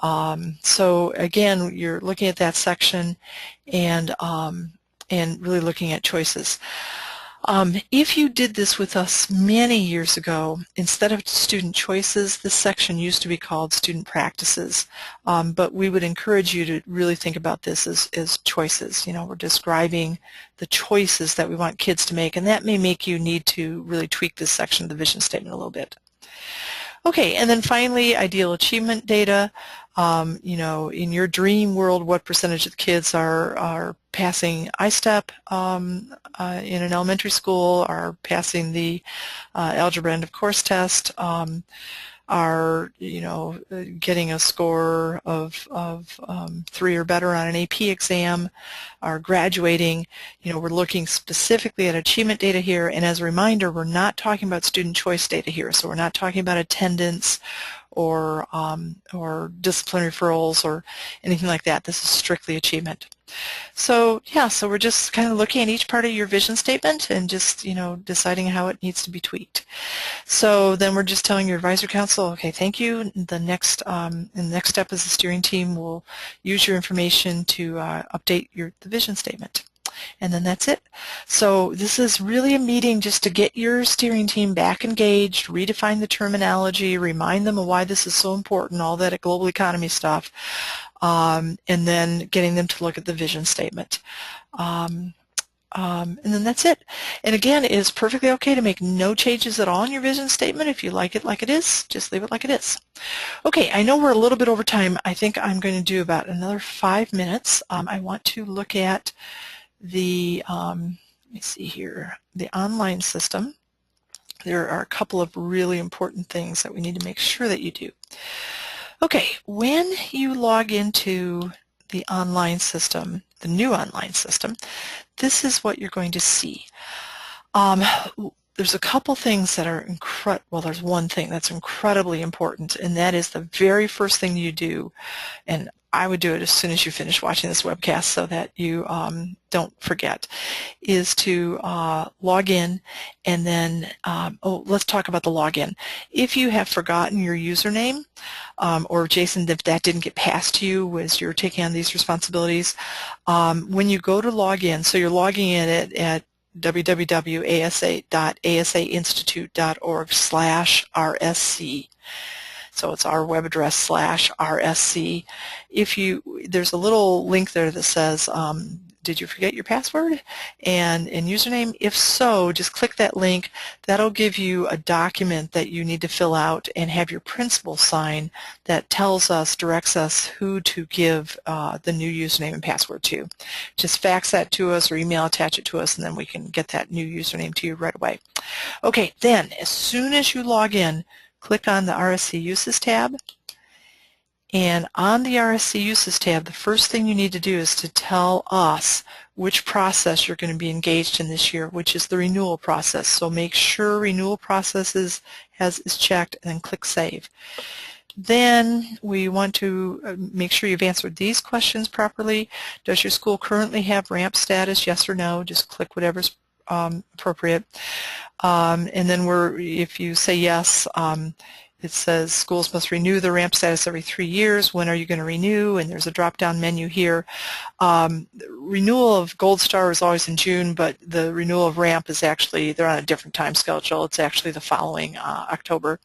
So again, you're looking at that section and really looking at choices. If you did this with us many years ago, instead of student choices, this section used to be called student practices, but we would encourage you to really think about this as choices. We're describing the choices that we want kids to make, and that may make you need to really tweak this section of the vision statement a little bit. Okay, and then finally, ideal achievement data. In your dream world, what percentage of the kids are passing I-STEP in an elementary school, are passing the algebra end of course test, are getting a score of 3 or better on an AP exam, are graduating. We're looking specifically at achievement data here, and as a reminder, we're not talking about student choice data here, so we're not talking about attendance or discipline referrals or anything like that. This is strictly achievement. So yeah, so we're just kind of looking at each part of your vision statement and just deciding how it needs to be tweaked. So then we're just telling your advisor council, okay, thank you. The next step is the steering team will use your information to update the vision statement. And then that's it. So this is really a meeting just to get your steering team back engaged, redefine the terminology, remind them of why this is so important, all that global economy stuff, and then getting them to look at the vision statement. And then that's it. And again, it's perfectly okay to make no changes at all in your vision statement. If you like it like it is, just leave it like it is. Okay, I know we're a little bit over time. I think I'm going to do about another 5 minutes. I want to look at the, let me see here, the online system. There are a couple of really important things that we need to make sure that you do. Okay, when you log into the online system, the new online system, this is what you're going to see. There's a couple things that are well, there's one thing that's incredibly important, and that is the very first thing you do, and I would do it as soon as you finish watching this webcast so that you don't forget, is to log in and then, let's talk about the login. If you have forgotten your username, or Jason, if that didn't get past to you as you're taking on these responsibilities, when you go to log in, so you're logging in at www.asainstitute.org/RSC. So it's our web address /RSC. There's a little link there that says, did you forget your password and username? If so, just click that link. That'll give you a document that you need to fill out and have your principal sign that directs us who to give the new username and password to. Just fax that to us or email attach it to us, and then we can get that new username to you right away. Okay, then as soon as you log in, click on the RSC Uses tab. And on the RSC Uses tab, the first thing you need to do is to tell us which process you're going to be engaged in this year, which is the renewal process. So make sure renewal process is checked and then click Save. Then we want to make sure you've answered these questions properly. Does your school currently have ramp status? Yes or no? Just click whatever's appropriate. And then if you say yes, it says schools must renew their ramp status every 3 years. When are you going to renew? And there's a drop-down menu here. Renewal of Gold Star is always in June, but the renewal of ramp is actually, they're on a different time schedule. It's actually the following October.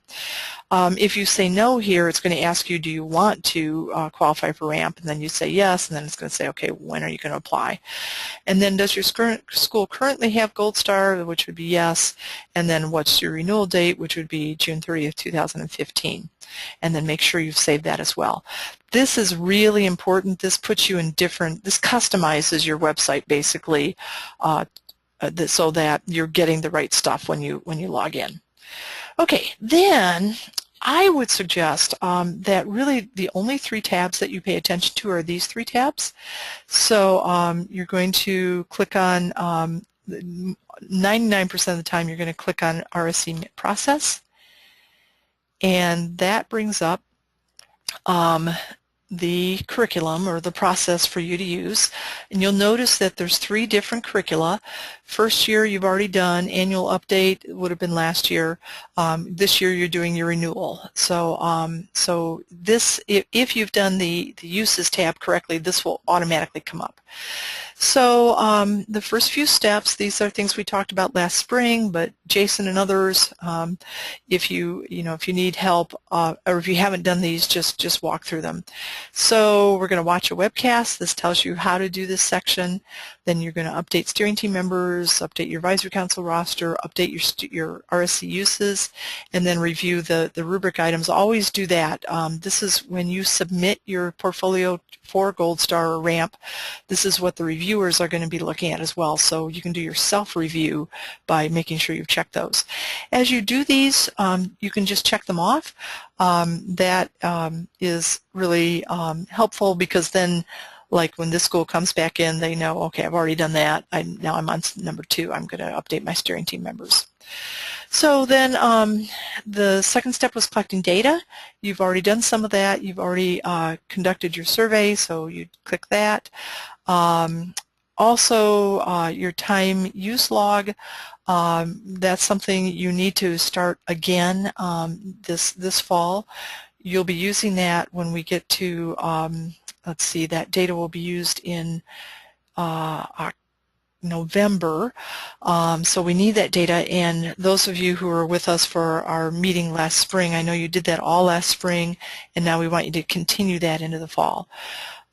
If you say no here, it's going to ask you, do you want to qualify for ramp? And then you say yes, and then it's going to say, okay, when are you going to apply? And then does your school currently have Gold Star, which would be yes, and then what's your renewal date, which would be June 30th, 2015. And then make sure you've saved that as well. This is really important. This puts you in this customizes your website basically so that you're getting the right stuff when you log in. Okay, then I would suggest that really the only 3 tabs that you pay attention to are these 3 tabs. So you're going to click on 99% of the time you're going to click on RSC Process, and that brings up the curriculum or the process for you to use. And you'll notice that there's 3 different curricula. First year you've already done. Annual update would have been last year. This year you're doing your renewal. So this, if you've done the uses tab correctly, this will automatically come up. So the first few steps, these are things we talked about last spring, but Jason and others, if you need help or if you haven't done these, just walk through them. So we're going to watch a webcast. This tells you how to do this section. Then you're going to update steering team members, update your advisory council roster, update your RSC uses, and then review the rubric items. Always do that. This is when you submit your portfolio for Gold Star or RAMP. This is what the reviewers are going to be looking at as well. So you can do your self-review by making sure you've checked those. As you do these, you can just check them off. That is really helpful, because then, like when this school comes back in, they know, okay, I've already done that. Now I'm on number 2. I'm going to update my steering team members. So then the second step was collecting data. You've already done some of that. You've already conducted your survey, so you click that. Also, your time use log, that's something you need to start again this fall. You'll be using that when we get to, let's see, that data will be used in November, so we need that data. And those of you who were with us for our meeting last spring, I know you did that all last spring, and now we want you to continue that into the fall.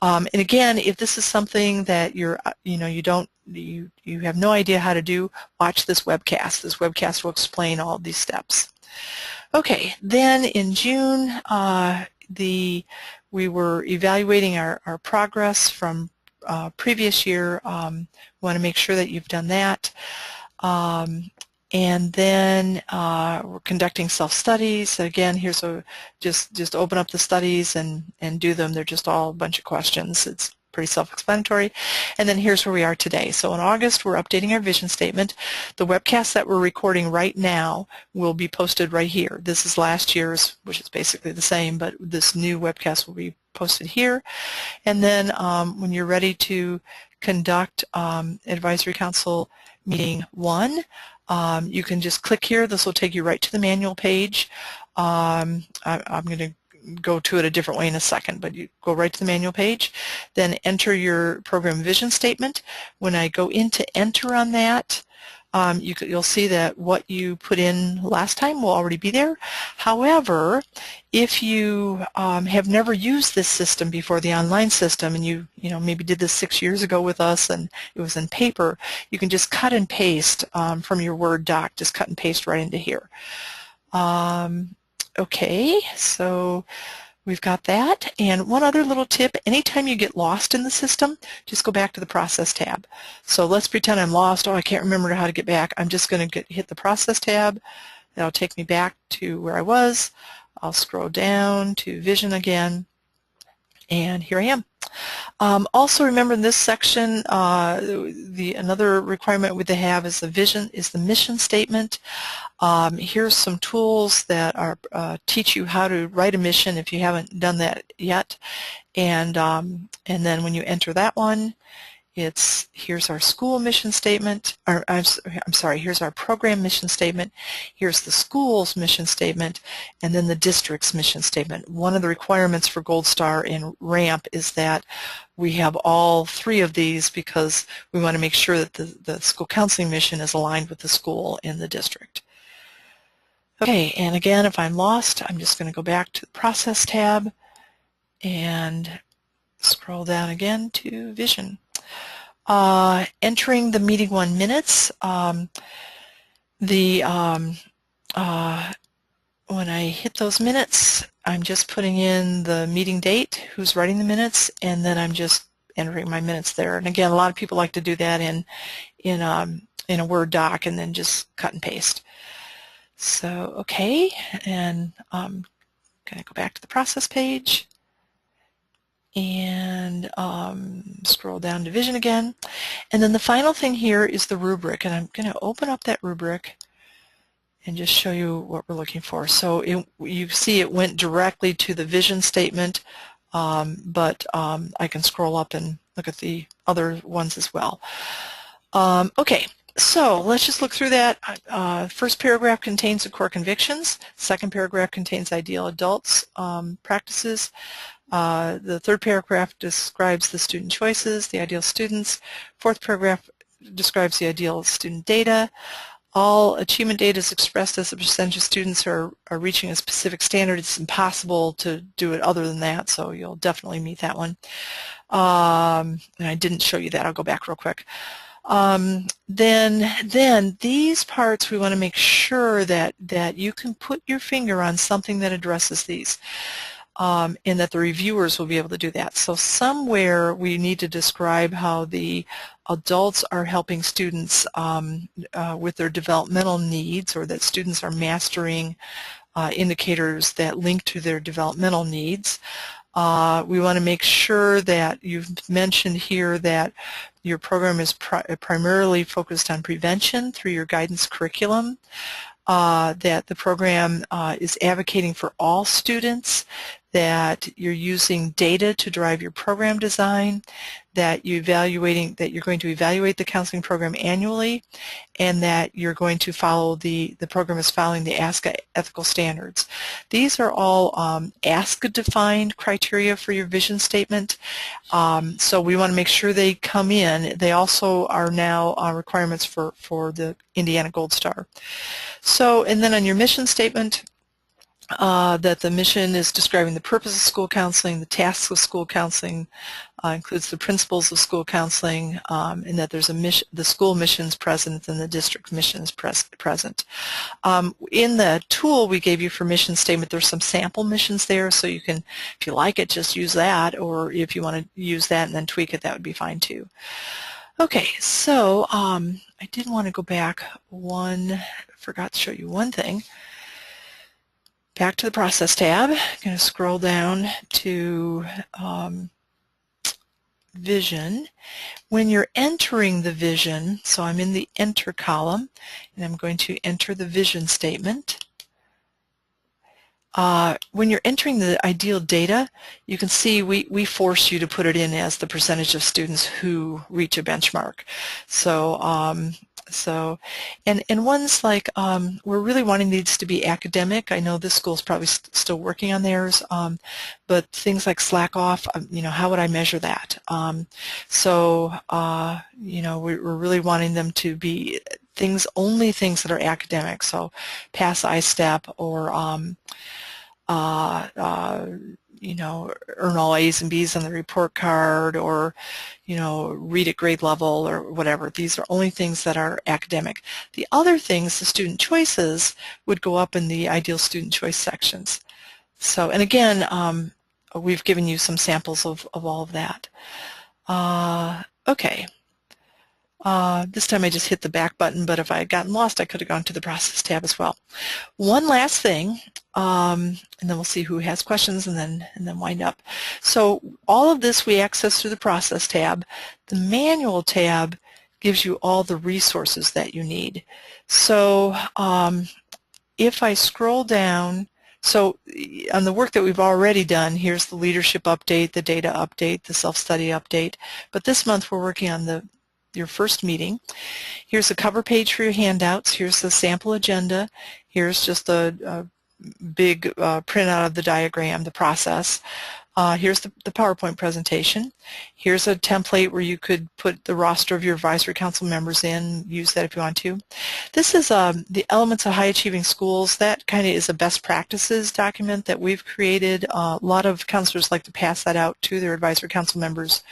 And again, if this is something that you have no idea how to do, watch this webcast. This webcast will explain all of these steps. Okay, then in June, we were evaluating our progress from previous year. Want to make sure that you've done that. And then we're conducting self-studies. Again, here's just open up the studies and do them. They're just all a bunch of questions. It's pretty self-explanatory. And then here's where we are today. So in August, we're updating our vision statement. The webcast that we're recording right now will be posted right here. This is last year's, which is basically the same, but this new webcast will be posted here. And then when you're ready to conduct Advisory Council Meeting 1, you can just click here. This will take you right to the manual page. I'm going to go to it a different way in a second, but you go right to the manual page, then enter your program vision statement. When I go into enter on that, you'll see that what you put in last time will already be there. However, if you have never used this system before, the online system, and you maybe did this 6 years ago with us and it was in paper, you can just cut and paste from your Word doc, just cut and paste right into here. Okay, so we've got that. And one other little tip, anytime you get lost in the system, just go back to the Process tab. So let's pretend I'm lost. Oh, I can't remember how to get back. I'm just going to hit the Process tab. That'll take me back to where I was. I'll scroll down to Vision again, and here I am. Also remember in this section, another requirement we have is the mission statement. Here's some tools that teach you how to write a mission if you haven't done that yet. And then when you enter that one, here's our school mission statement, or I'm sorry, here's our program mission statement, here's the school's mission statement, and then the district's mission statement. One of the requirements for Gold Star and RAMP is that we have all 3 of these, because we want to make sure that the school counseling mission is aligned with the school and the district. Okay, and again, if I'm lost, I'm just going to go back to the Process tab and scroll down again to Vision. Entering the Meeting 1 minutes. When I hit those minutes, I'm just putting in the meeting date, who's writing the minutes, and then I'm just entering my minutes there. And again, a lot of people like to do that in in a Word doc and then just cut and paste. So, okay, and I'm going to go back to the process page and scroll down to Vision again. And then the final thing here is the rubric, and I'm going to open up that rubric and just show you what we're looking for. So you see it went directly to the vision statement, but I can scroll up and look at the other ones as well. Okay, so let's just look through that. First paragraph contains the core convictions. Second paragraph contains ideal adults practices. The third paragraph describes the student choices, the ideal students. Fourth paragraph describes the ideal student data. All achievement data is expressed as a percentage of students are reaching a specific standard. It's impossible to do it other than that, so you'll definitely meet that one. And I didn't show you that. I'll go back real quick. Then these parts, we want to make sure that you can put your finger on something that addresses these. And that the reviewers will be able to do that. So somewhere we need to describe how the adults are helping students with their developmental needs, or that students are mastering indicators that link to their developmental needs. We want to make sure that you've mentioned here that your program is primarily focused on prevention through your guidance curriculum. That the program is advocating for all students, that you're using data to drive your program design, that you're going to evaluate the counseling program annually, and that you're going to follow the program is following the ASCA ethical standards. These are all ASCA-defined criteria for your vision statement, so we want to make sure they come in. They also are now requirements for the Indiana Gold Star. So, and then on your mission statement, that the mission is describing the purpose of school counseling, the tasks of school counseling, includes the principles of school counseling, and that there's a mission, the school missions present and the district missions present. In the tool we gave you for mission statement, there's some sample missions there, so you can, if you like it, just use that, or if you want to use that and then tweak it, that would be fine too. Okay, so I did want to go back forgot to show you one thing. Back to the process tab. I'm going to scroll down to vision. When you're entering the vision, so I'm in the enter column, and I'm going to enter the vision statement. When you're entering the ideal data, you can see we force you to put it in as the percentage of students who reach a benchmark. So and ones like we're really wanting these to be academic. I know this school's probably still working on theirs, but things like slack off, how would I measure that? We're really wanting them to be only things that are academic. So pass I-STEP, or earn all A's and B's on the report card, or read at grade level, or whatever. These are only things that are academic. The other things, the student choices, would go up in the ideal student choice sections. So, and again, we've given you some samples of all of that. Okay. This time I just hit the back button, but if I had gotten lost, I could have gone to the process tab as well. One last thing, and then we'll see who has questions, and then wind up. So all of this we access through the process tab. The manual tab gives you all the resources that you need. So if I scroll down, so on the work that we've already done, here's the leadership update, the data update, the self-study update. But this month we're working on your first meeting. Here's a cover page for your handouts. Here's the sample agenda. Here's just a big printout of the diagram, the process. Here's the PowerPoint presentation. Here's a template where you could put the roster of your advisory council members in. Use that if you want to. This is the Elements of High Achieving Schools. That kind of is a best practices document that we've created. A lot of counselors like to pass that out to their advisory council members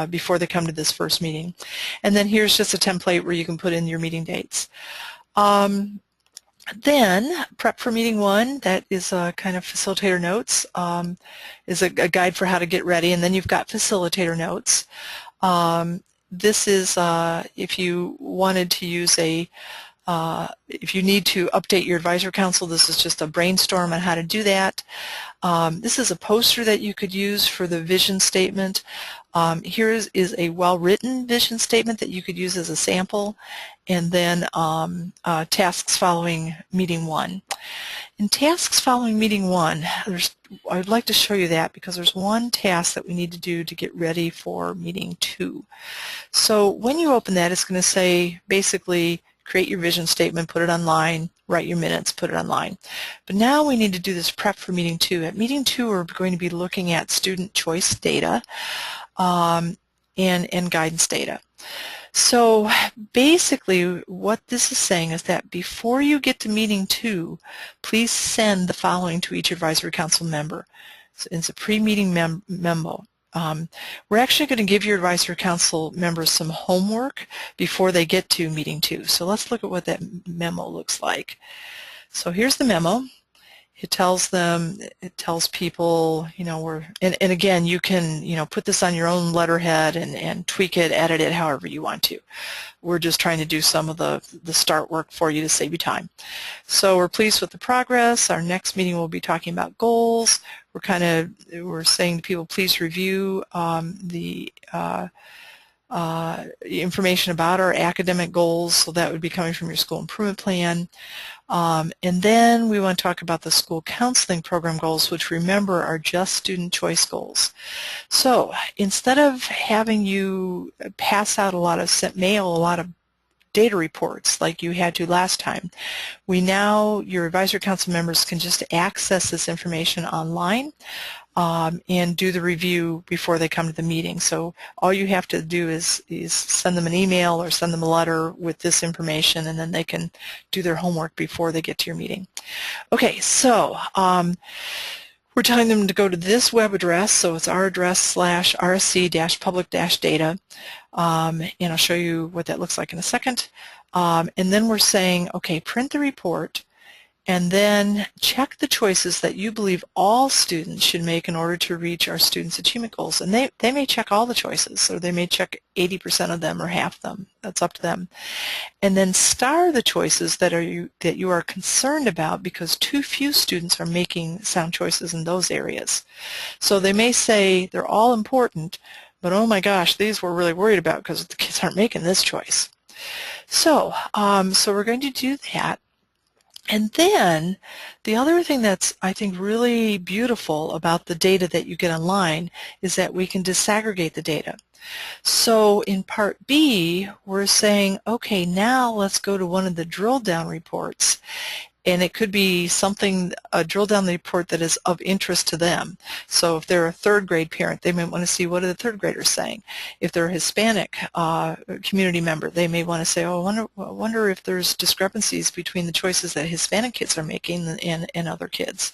before they come to this first meeting. And then here's just a template where you can put in your meeting dates. Then, prep for meeting one, that is a kind of facilitator notes, is a guide for how to get ready, and then you've got facilitator notes. this is if you wanted to use if you need to update your advisory council, this is just a brainstorm on how to do that. This is a poster that you could use for the vision statement. Here is a well-written vision statement that you could use as a sample, and then tasks following meeting 1. In tasks following meeting 1, I'd like to show you that because there's one task that we need to do to get ready for meeting 2. So when you open that, it's going to say basically create your vision statement, put it online, write your minutes, put it online. But now we need to do this prep for meeting 2. At meeting 2, we're going to be looking at student choice data and guidance data. So basically what this is saying is that before you get to meeting 2, please send the following to each advisory council member. So it's a pre-meeting memo. We're actually going to give your advisory council members some homework before they get to meeting 2. So let's look at what that memo looks like. So here's the memo. It tells people, and again, you can, put this on your own letterhead and tweak it, edit it however you want to. We're just trying to do some of the start work for you to save you time. So we're pleased with the progress. Our next meeting will be talking about goals. We're saying to people, please review the information about our academic goals. So that would be coming from your school improvement plan. And then we want to talk about the school counseling program goals, which remember are just student choice goals. So instead of having you pass out a lot of data reports like you had to last time, your advisory council members can just access this information online and do the review before they come to the meeting. So all you have to do is send them an email or send them a letter with this information, and then they can do their homework before they get to your meeting. Okay, so we're telling them to go to this web address, so it's our address /rsc-public-data, and I'll show you what that looks like in a second. And then we're saying, okay, print the report, and then check the choices that you believe all students should make in order to reach our students' achievement goals. And they may check all the choices, or they may check 80% of them or half of them. That's up to them. And then star the choices that you are concerned about because too few students are making sound choices in those areas. So they may say they're all important, but oh my gosh, these we're really worried about because the kids aren't making this choice. So we're going to do that. And then the other thing that's, I think, really beautiful about the data that you get online is that we can disaggregate the data. So in Part B, we're saying, okay, now let's go to one of the drill down reports. And it could be a drill down report that is of interest to them. So if they're a third grade parent, they may want to see what are the third graders saying. If they're a Hispanic community member, they may want to say, oh, I wonder if there's discrepancies between the choices that Hispanic kids are making and other kids.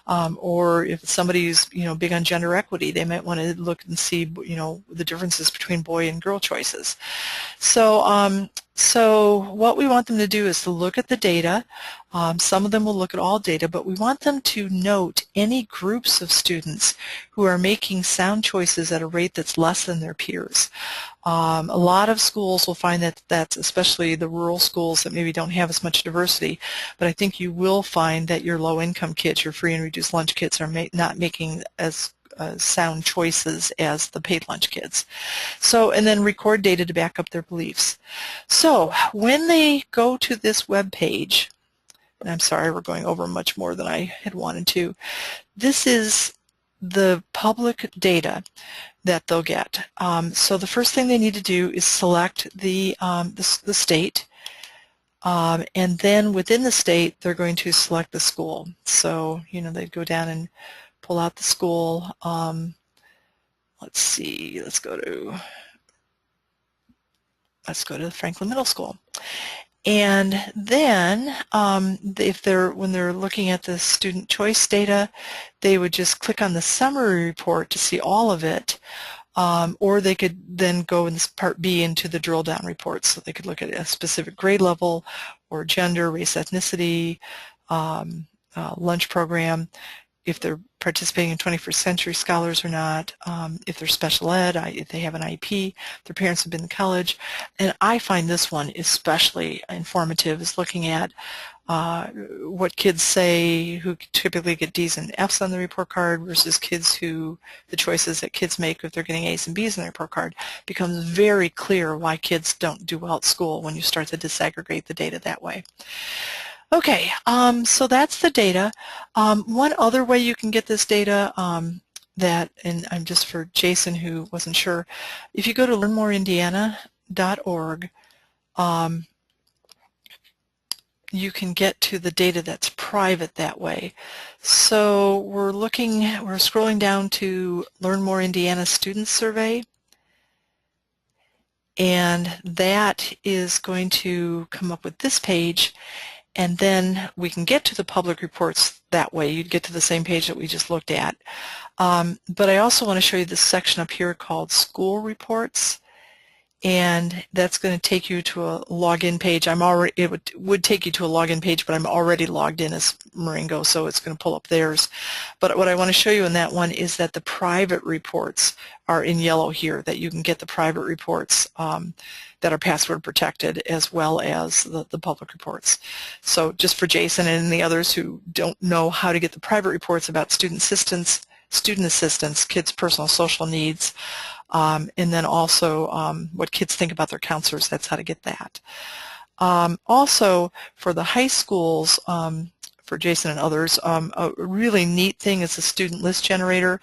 Or if somebody's big on gender equity, they might want to look and see the differences between boy and girl choices. So what we want them to do is to look at the data. Some of them will look at all data, but we want them to note any groups of students who are making sound choices at a rate that's less than their peers. A lot of schools will find that that's especially the rural schools that maybe don't have as much diversity, but I think you will find that your low-income kids, your free and reduced lunch kids, are not making as sound choices as the paid lunch kids. So, and then record data to back up their beliefs. So when they go to this web page, and I'm sorry we're going over much more than I had wanted to, this is the public data that they'll get. So the first thing they need to do is select the state, and then within the state they're going to select the school. So they'd go down and pull out the school. Let's see, let's go to Franklin Middle School. And then when they're looking at the student choice data, they would just click on the summary report to see all of it, or they could then go in Part B into the drill down reports. So they could look at a specific grade level or gender, race, ethnicity, lunch program. if they're participating in 21st Century Scholars or not, if they're special ed, if they have an IEP, their parents have been to college. And I find this one especially informative, is looking at what kids say who typically get D's and F's on the report card versus kids who, the choices that kids make if they're getting A's and B's on the report card, becomes very clear why kids don't do well at school when you start to disaggregate the data that way. Okay, so that's the data. One other way you can get this data and I'm just for Jason who wasn't sure, if you go to learnmoreindiana.org, you can get to the data that's private that way. So we're scrolling down to Learn More Indiana Student Survey, and that is going to come up with this page, and then we can get to the public reports that way. You'd get to the same page that we just looked at. But I also want to show you this section up here called School Reports, and that's going to take you to a login page. It would take you to a login page, but I'm already logged in as Marengo, so it's going to pull up theirs. But what I want to show you in that one is that the private reports are in yellow here, that you can get the private reports that are password protected, as well as the public reports. So just for Jason and the others who don't know how to get the private reports about student assistance, kids' personal social needs, and then also what kids think about their counselors, that's how to get that. Also, for the high schools, for Jason and others, a really neat thing is the student list generator,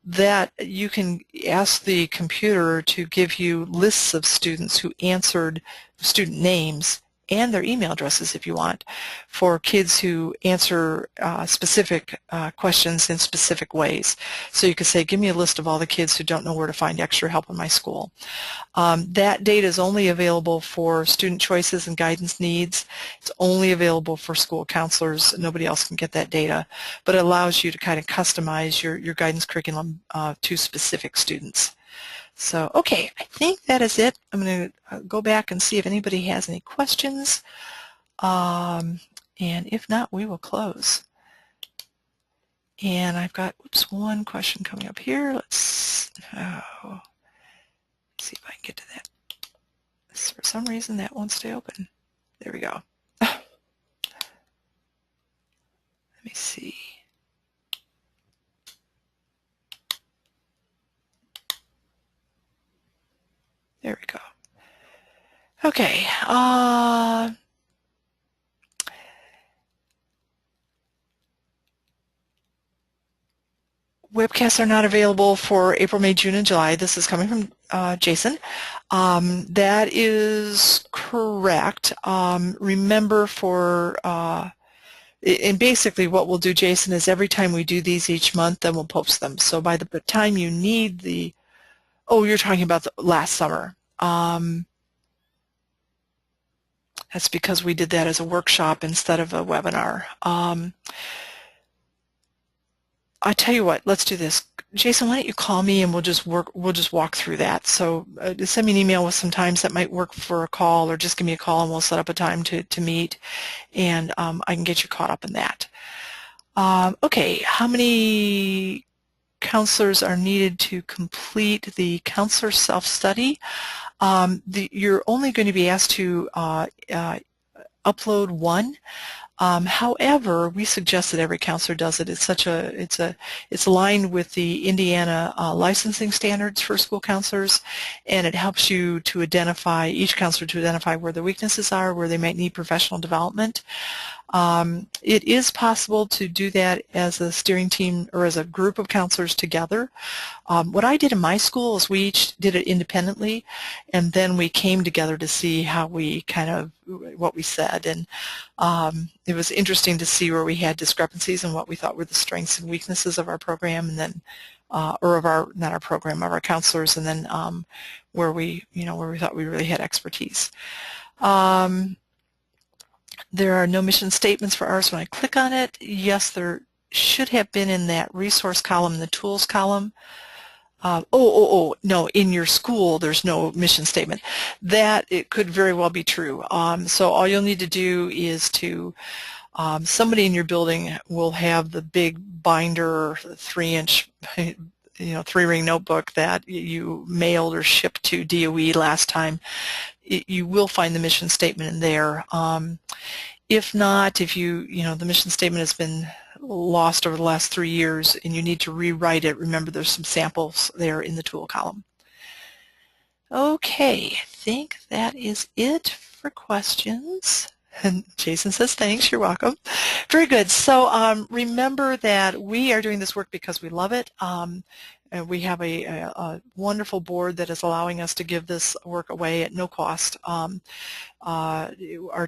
that you can ask the computer to give you lists of students who answered, student names and their email addresses if you want, for kids who answer specific questions in specific ways. So you could say, give me a list of all the kids who don't know where to find extra help in my school. That data is only available for student choices and guidance needs. It's only available for school counselors. Nobody else can get that data, but it allows you to kind of customize your guidance curriculum to specific students. So, okay, I think that is it. I'm going to go back and see if anybody has any questions, and if not, we will close. And I've got, one question coming up here. Let's see if I can get to that. For some reason, that won't stay open. There we go. Let me see. There we go. Okay. Webcasts are not available for April, May, June, and July. This is coming from Jason. That is correct. Remember and basically what we'll do, Jason, is every time we do these each month, then we'll post them. So by the time you need the, oh, you're talking about the last summer. That's because we did that as a workshop instead of a webinar. I tell you what, let's do this. Jason, why don't you call me and we'll just walk through that. So send me an email with some times that might work for a call, or just give me a call and we'll set up a time to meet, and I can get you caught up in that. Okay, how many counselors are needed to complete the counselor self-study? You're only going to be asked to upload one. However, we suggest that every counselor does it. It's aligned with the Indiana licensing standards for school counselors, and it helps you to identify, each counselor to identify where their weaknesses are, where they might need professional development. It is possible to do that as a steering team or as a group of counselors together. What I did in my school is we each did it independently, and then we came together to see how we what we said, and it was interesting to see where we had discrepancies and what we thought were the strengths and weaknesses of our program, and then or of our, not our program, of our counselors, and then where we thought we really had expertise. There are no mission statements for ours. When I click on it, yes, there should have been in that resource column, the tools column. No, in your school there's no mission statement. That, it could very well be true. So all you'll need to do is to Somebody in your building will have the big binder, 3-inch, 3-ring notebook that you mailed or shipped to DOE last time. You will find the mission statement in there. If not, if the mission statement has been lost over the last 3 years and you need to rewrite it, remember there's some samples there in the tool column. Okay, I think that is it for questions. And Jason says, thanks, you're welcome. Very good. So remember that we are doing this work because we love it. And we have a wonderful board that is allowing us to give this work away at no cost. Our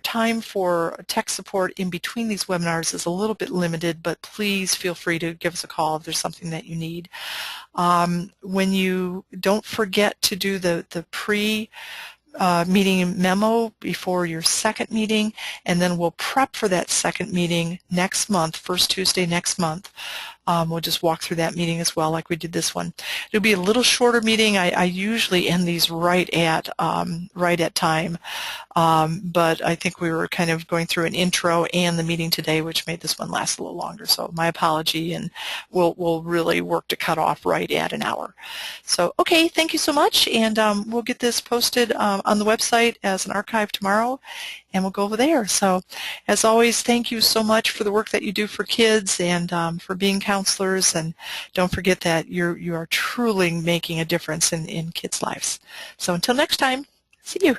time for tech support in between these webinars is a little bit limited, but please feel free to give us a call if there's something that you need. When you don't forget to do the meeting memo before your second meeting, and then we'll prep for that second meeting next month, first Tuesday next month. We'll just walk through that meeting as well like we did this one. It'll be a little shorter meeting. I usually end these right at time, but I think we were kind of going through an intro and the meeting today, which made this one last a little longer. So my apology, and we'll really work to cut off right at an hour. So okay, thank you so much, and we'll get this posted on the website as an archive tomorrow, and we'll go over there. So as always, thank you so much for the work that you do for kids and for being counselors, and don't forget that you are truly making a difference in kids' lives. So until next time, see you.